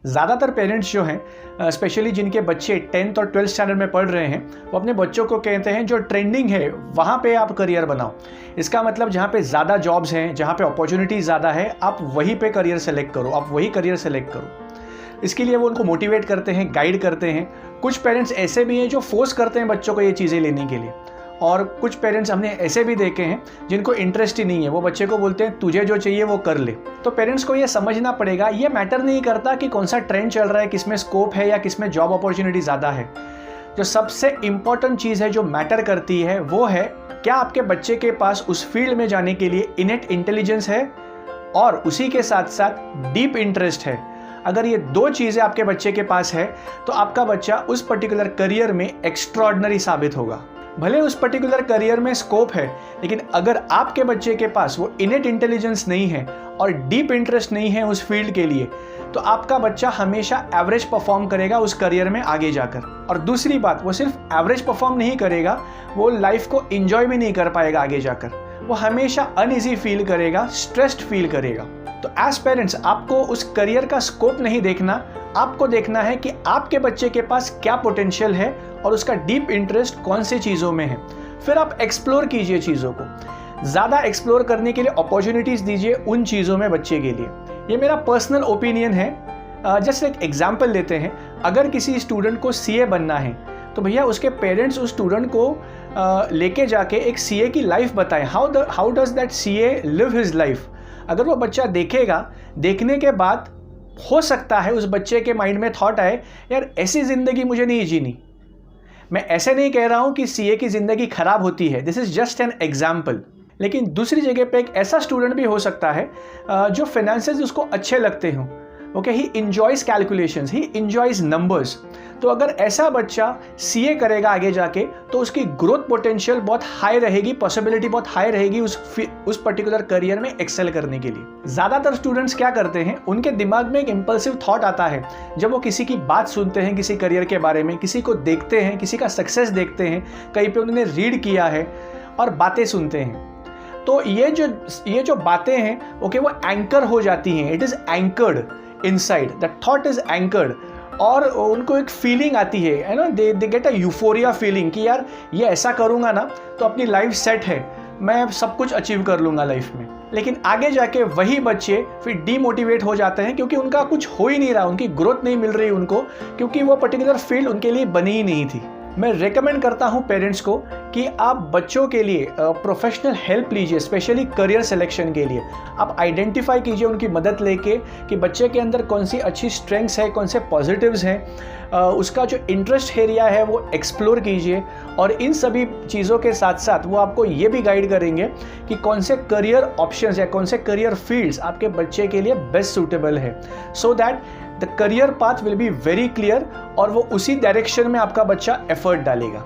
ज़्यादातर पेरेंट्स जो हैं स्पेशली जिनके बच्चे 10th और 12th स्टैंडर्ड में पढ़ रहे हैं, वो अपने बच्चों को कहते हैं जो ट्रेंडिंग है वहाँ पे आप करियर बनाओ। इसका मतलब जहाँ पे ज़्यादा जॉब्स हैं, जहाँ पे अपॉर्चुनिटी ज़्यादा है, आप वहीं पे करियर सेलेक्ट करो, आप वही करियर सेलेक्ट करो। इसके लिए वो उनको मोटिवेट करते हैं, गाइड करते हैं। कुछ पेरेंट्स ऐसे भी हैं जो फोर्स करते हैं बच्चों को ये चीज़ें लेने के लिए, और कुछ पेरेंट्स हमने ऐसे भी देखे हैं जिनको इंटरेस्ट ही नहीं है, वो बच्चे को बोलते हैं तुझे जो चाहिए वो कर ले। तो पेरेंट्स को ये समझना पड़ेगा, ये मैटर नहीं करता कि कौन सा ट्रेंड चल रहा है, किसमें स्कोप है या किसमें जॉब अपॉर्चुनिटी ज़्यादा है। जो सबसे इम्पॉर्टेंट चीज़ है जो मैटर करती है वो है क्या आपके बच्चे के पास उस फील्ड में जाने के लिए इनेट इंटेलिजेंस है और उसी के साथ साथ डीप इंटरेस्ट है। अगर ये दो चीज़ें आपके बच्चे के पास है तो आपका बच्चा उस पर्टिकुलर करियर में एक्स्ट्रॉर्डिनरी साबित होगा। भले उस पर्टिकुलर करियर में स्कोप है, लेकिन अगर आपके बच्चे के पास वो इनेट इंटेलिजेंस नहीं है और डीप इंटरेस्ट नहीं है उस फील्ड के लिए, तो आपका बच्चा हमेशा एवरेज परफॉर्म करेगा उस करियर में आगे जाकर। और दूसरी बात, वो सिर्फ एवरेज परफॉर्म नहीं करेगा, वो लाइफ को एंजॉय भी नहीं कर पाएगा आगे जाकर। वो हमेशा अनईजी फील करेगा, स्ट्रेस्ड फील करेगा। तो एज पेरेंट्स आपको उस करियर का स्कोप नहीं देखना, आपको देखना है कि आपके बच्चे के पास क्या पोटेंशियल है और उसका डीप इंटरेस्ट कौन सी चीज़ों में है। फिर आप एक्सप्लोर कीजिए चीज़ों को, ज़्यादा एक्सप्लोर करने के लिए अपॉर्चुनिटीज़ दीजिए उन चीज़ों में बच्चे के लिए। ये मेरा पर्सनल ओपिनियन है। जैसे एक एग्जाम्पल लेते हैं, अगर किसी स्टूडेंट को सीए बनना है तो भैया उसके पेरेंट्स उस स्टूडेंट को लेके जाके एक सीए की लाइफ बताएं। How does that CA live his life. अगर वो बच्चा देखेगा, देखने के बाद हो सकता है उस बच्चे के माइंड में थॉट आए, यार ऐसी ज़िंदगी मुझे नहीं जीनी। मैं ऐसे नहीं कह रहा हूँ कि सीए की ज़िंदगी ख़राब होती है, this is just an example. लेकिन दूसरी जगह पे एक ऐसा स्टूडेंट भी हो सकता है जो फाइनेंसेस उसको अच्छे लगते हों। ओके, ही इंजॉयज़ कैलकुलेशंस, ही इंजॉयज़ नंबर्स। तो अगर ऐसा बच्चा सीए करेगा आगे जाके तो उसकी ग्रोथ पोटेंशियल बहुत हाई रहेगी, पॉसिबिलिटी बहुत हाई रहेगी उस पर्टिकुलर करियर में एक्सेल करने के लिए। ज़्यादातर स्टूडेंट्स क्या करते हैं, उनके दिमाग में एक इम्पल्सिव थॉट आता है जब वो किसी की बात सुनते हैं, किसी करियर के बारे में, किसी को देखते हैं, किसी का सक्सेस देखते हैं, कहीं पे उन्होंने रीड किया है और बातें सुनते हैं। तो ये जो बातें हैं ओके, वो एंकर हो जाती हैं। It is anchored inside, the thought is anchored, और उनको एक फीलिंग आती है ना, they get a euphoria feeling कि यार ये ऐसा करूँगा ना तो अपनी लाइफ सेट है, मैं सब कुछ अचीव कर लूँगा लाइफ में। लेकिन आगे जाके वही बच्चे फिर डीमोटिवेट हो जाते हैं क्योंकि उनका कुछ हो ही नहीं रहा, उनकी ग्रोथ नहीं मिल रही उनको, क्योंकि वो पर्टिकुलर फील्ड उनके लिए बनी ही नहीं थी। मैं रेकमेंड करता हूं पेरेंट्स को कि आप बच्चों के लिए प्रोफेशनल हेल्प लीजिए, स्पेशली करियर सिलेक्शन के लिए। आप आइडेंटिफाई कीजिए उनकी मदद लेके कि बच्चे के अंदर कौन सी अच्छी स्ट्रेंथ्स है, कौन से पॉजिटिव्स हैं, उसका जो इंटरेस्ट एरिया है वो एक्सप्लोर कीजिए। और इन सभी चीज़ों के साथ साथ वो आपको ये भी गाइड करेंगे कि कौन से करियर ऑप्शंस या कौन से करियर फील्ड्स आपके बच्चे के लिए बेस्ट सूटेबल है, so that the career path will be very clear और वो उसी डायरेक्शन में आपका बच्चा एफर्ट डालेगा।